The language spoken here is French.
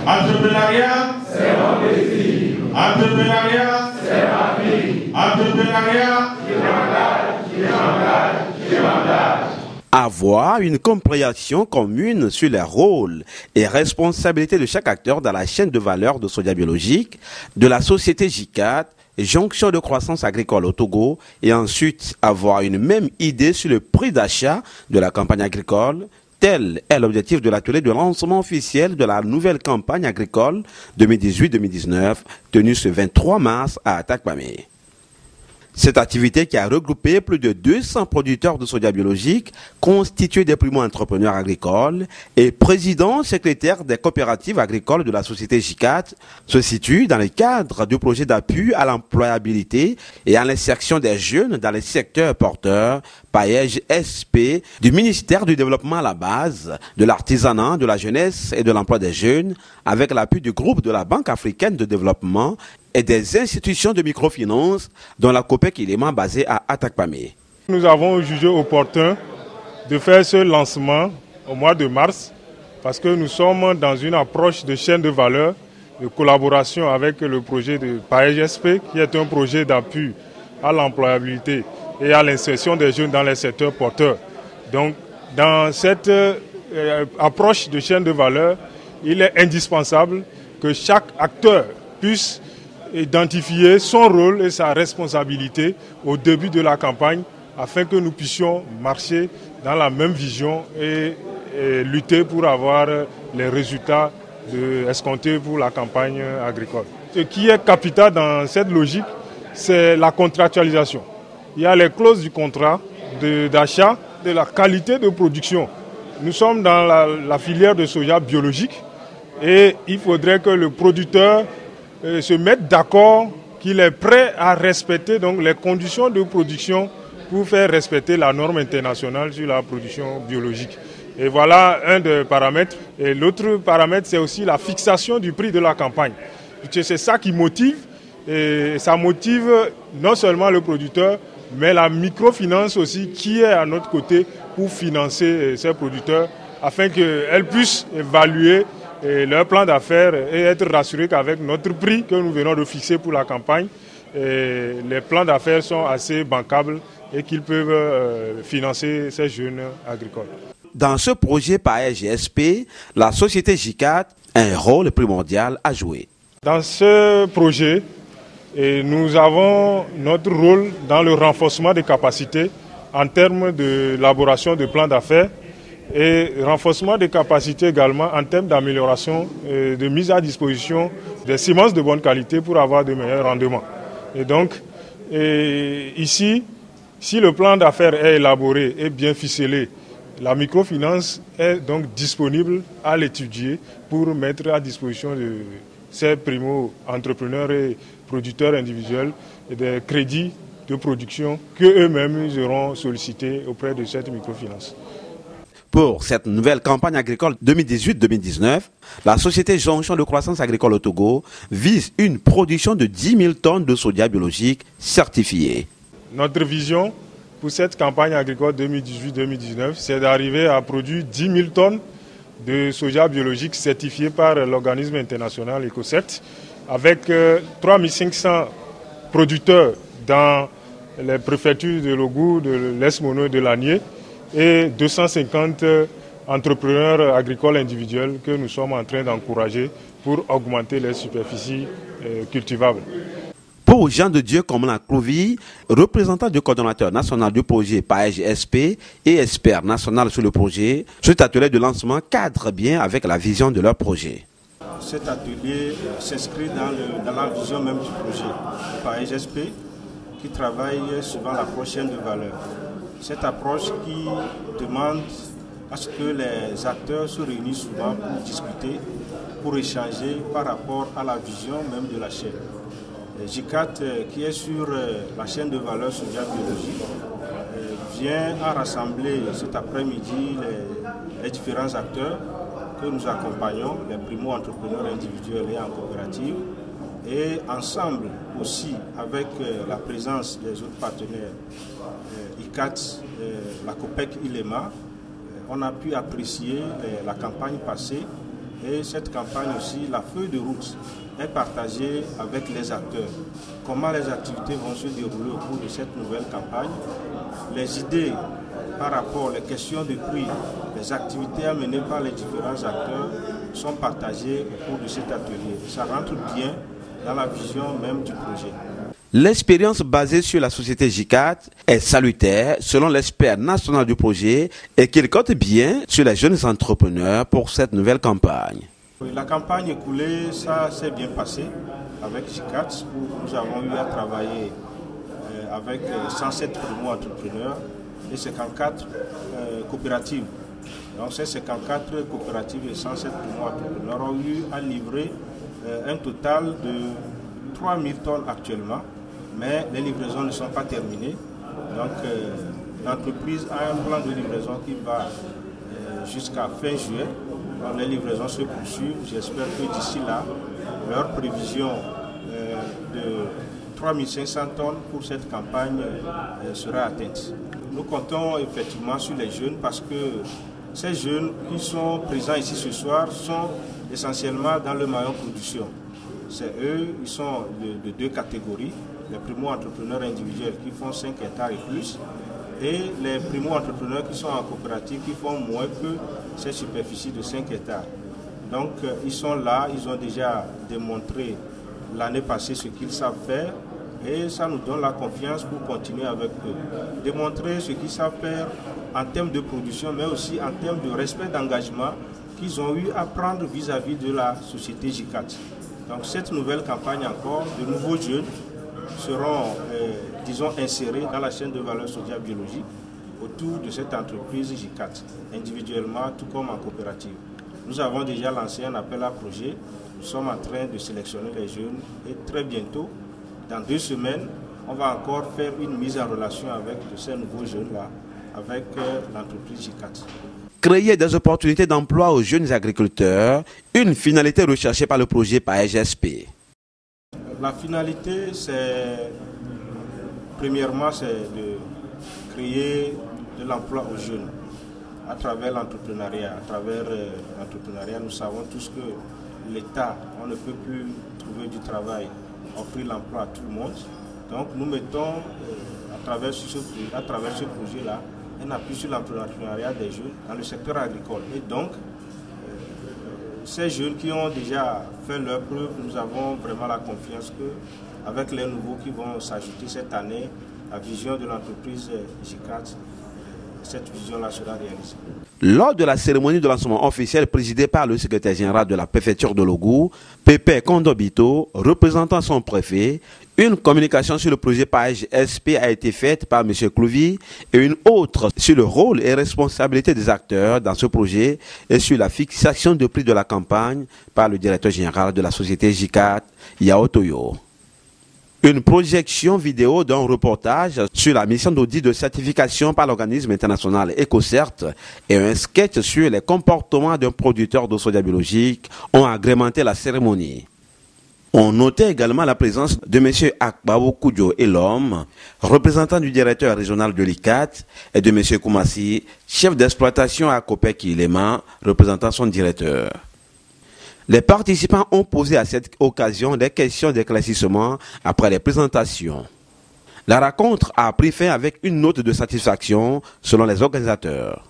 Entrepreneuriat, c'est mon plaisir. Entrepreneuriat, c'est ma vie. Entrepreneuriat, je m'engage. Avoir une compréhension commune sur les rôles et responsabilités de chaque acteur dans la chaîne de valeur de soja biologique, de la société JICAT, jonction de croissance agricole au Togo, et ensuite avoir une même idée sur le prix d'achat de la campagne agricole. Tel est l'objectif de l'atelier de lancement officiel de la nouvelle campagne agricole 2018-2019 tenue ce 23 mars à Atakpamé. Cette activité qui a regroupé plus de 200 producteurs de soja biologique constitués des primo-entrepreneurs agricoles et présidents secrétaires des coopératives agricoles de la société JICAT se situe dans le cadre du projet d'appui à l'employabilité et à l'insertion des jeunes dans les secteurs porteurs PAEJ SP du ministère du Développement à la base, de l'artisanat, de la jeunesse et de l'emploi des jeunes avec l'appui du groupe de la Banque africaine de développement et des institutions de microfinance dont la COPEC Ilema basée à Atakpamé. Nous avons jugé opportun de faire ce lancement au mois de mars parce que nous sommes dans une approche de chaîne de valeur, de collaboration avec le projet de PAEJ-SP qui est un projet d'appui à l'employabilité et à l'insertion des jeunes dans les secteurs porteurs. Donc dans cette approche de chaîne de valeur, il est indispensable que chaque acteur puisse identifier son rôle et sa responsabilité au début de la campagne afin que nous puissions marcher dans la même vision et lutter pour avoir les résultats escomptés pour la campagne agricole. Ce qui est capital dans cette logique, c'est la contractualisation. Il y a les clauses du contrat d'achat, de la qualité de production. Nous sommes dans la filière de soja biologique et il faudrait que le producteur se mettre d'accord qu'il est prêt à respecter donc les conditions de production pour faire respecter la norme internationale sur la production biologique. Et voilà un des paramètres. Et l'autre paramètre, c'est aussi la fixation du prix de la campagne. C'est ça qui motive, et ça motive non seulement le producteur, mais la microfinance aussi qui est à notre côté pour financer ces producteurs afin qu'elles puissent évaluer leur plan d'affaires et être rassurés qu'avec notre prix que nous venons de fixer pour la campagne, les plans d'affaires sont assez bancables et qu'ils peuvent financer ces jeunes agricoles. Dans ce projet PAEJ-SP, la société JICAT a un rôle primordial à jouer. Dans ce projet, nous avons notre rôle dans le renforcement des capacités en termes d'élaboration de plans d'affaires et renforcement des capacités également en termes d'amélioration et de mise à disposition des semences de bonne qualité pour avoir de meilleurs rendements. Et donc, ici, si le plan d'affaires est élaboré et bien ficelé, la microfinance est donc disponible à l'étudier pour mettre à disposition de ces primo-entrepreneurs et producteurs individuels des crédits de production qu'eux-mêmes auront sollicités auprès de cette microfinance. Pour cette nouvelle campagne agricole 2018-2019, la société Jonction de croissance agricole au Togo vise une production de 10 000 tonnes de soja biologique certifiée. Notre vision pour cette campagne agricole 2018-2019, c'est d'arriver à produire 10 000 tonnes de soja biologique certifié par l'organisme international EcoCert, avec 3 500 producteurs dans les préfectures de Logou, de l'Est-Mono et de Lanier, et 250 entrepreneurs agricoles individuels que nous sommes en train d'encourager pour augmenter les superficies cultivables. Pour Jean de Dieu comme la Clouvie, représentant du coordonnateur national du projet PAEJ-SP et expert national sur le projet, cet atelier de lancement cadre bien avec la vision de leur projet. Cet atelier s'inscrit dans la vision même du projet PAEJ-SP qui travaille suivant l'approche chaîne de valeur. Cette approche qui demande à ce que les acteurs se réunissent souvent pour discuter, pour échanger par rapport à la vision même de la chaîne. JICAT, qui est sur la chaîne de valeur soja biologique, vient à rassembler cet après-midi les différents acteurs que nous accompagnons, les primo-entrepreneurs individuels et en coopérative, et ensemble aussi avec la présence des autres partenaires, ICAT, la COPEC Ilema, on a pu apprécier la campagne passée Et cette campagne aussi, la feuille de route est partagée avec les acteurs. Comment les activités vont se dérouler au cours de cette nouvelle campagne, les idées par rapport aux questions de prix, les activités à mener par les différents acteurs sont partagées au cours de cet atelier. Ça rentre bien dans la vision même du projet. L'expérience basée sur la société J4 est salutaire selon l'expert national du projet et qu'il compte bien sur les jeunes entrepreneurs pour cette nouvelle campagne. La campagne écoulée, ça s'est bien passé avec J4 où nous avons eu à travailler avec 107 primo-entrepreneurs et 54 coopératives. Donc ces 54 coopératives et 107 primo-entrepreneurs ont eu à livrer un total de 3000 tonnes actuellement. Mais les livraisons ne sont pas terminées. Donc l'entreprise a un plan de livraison qui va jusqu'à fin juillet. Donc, les livraisons se poursuivent. J'espère que d'ici là, leur prévision de 3500 tonnes pour cette campagne sera atteinte. Nous comptons effectivement sur les jeunes parce que ces jeunes qui sont présents ici ce soir sont essentiellement dans le maillon production. C'est eux, ils sont de deux catégories. Les primo-entrepreneurs individuels qui font 5 hectares et plus et les primo-entrepreneurs qui sont en coopérative qui font moins que ces superficies de 5 hectares. Donc ils sont là, ils ont déjà démontré l'année passée ce qu'ils savent faire et ça nous donne la confiance pour continuer avec eux. Démontrer ce qu'ils savent faire en termes de production mais aussi en termes de respect d'engagement qu'ils ont eu à prendre vis-à-vis de la société J4. Donc cette nouvelle campagne encore, de nouveaux jeunes seront, disons, insérés dans la chaîne de valeur sociale biologique autour de cette entreprise J4, individuellement tout comme en coopérative. Nous avons déjà lancé un appel à projet, nous sommes en train de sélectionner les jeunes et très bientôt, dans 2 semaines, on va encore faire une mise en relation avec ces nouveaux jeunes-là, avec l'entreprise J4. Créer des opportunités d'emploi aux jeunes agriculteurs, une finalité recherchée par le projet PAEGSP. La finalité, premièrement, c'est de créer de l'emploi aux jeunes à travers l'entrepreneuriat. À travers l'entrepreneuriat, nous savons tous que l'État, on ne peut plus trouver du travail, offrir l'emploi à tout le monde. Donc nous mettons à travers ce projet-là un appui sur l'entrepreneuriat des jeunes dans le secteur agricole. Et donc, ces jeunes qui ont déjà fait leur preuve, nous avons vraiment la confiance qu'avec les nouveaux qui vont s'ajouter cette année, la vision de l'entreprise J4, cette vision-là sera réalisée. Lors de la cérémonie de lancement officiel présidée par le secrétaire général de la préfecture de Logou, Pépé Kondobito, représentant son préfet, une communication sur le projet PAEGSP a été faite par M. Clouvy et une autre sur le rôle et responsabilité des acteurs dans ce projet et sur la fixation de prix de la campagne par le directeur général de la société J4, Yao Toyo. Une projection vidéo d'un reportage sur la mission d'audit de certification par l'organisme international EcoCert et un sketch sur les comportements d'un producteur de soja biologique ont agrémenté la cérémonie. On notait également la présence de M. Akbabou Koudjo et l'homme, représentant du directeur régional de l'ICAT, et de M. Koumassi, chef d'exploitation à Copec Ilema, représentant son directeur. Les participants ont posé à cette occasion des questions d'éclaircissement après les présentations. La rencontre a pris fin avec une note de satisfaction selon les organisateurs.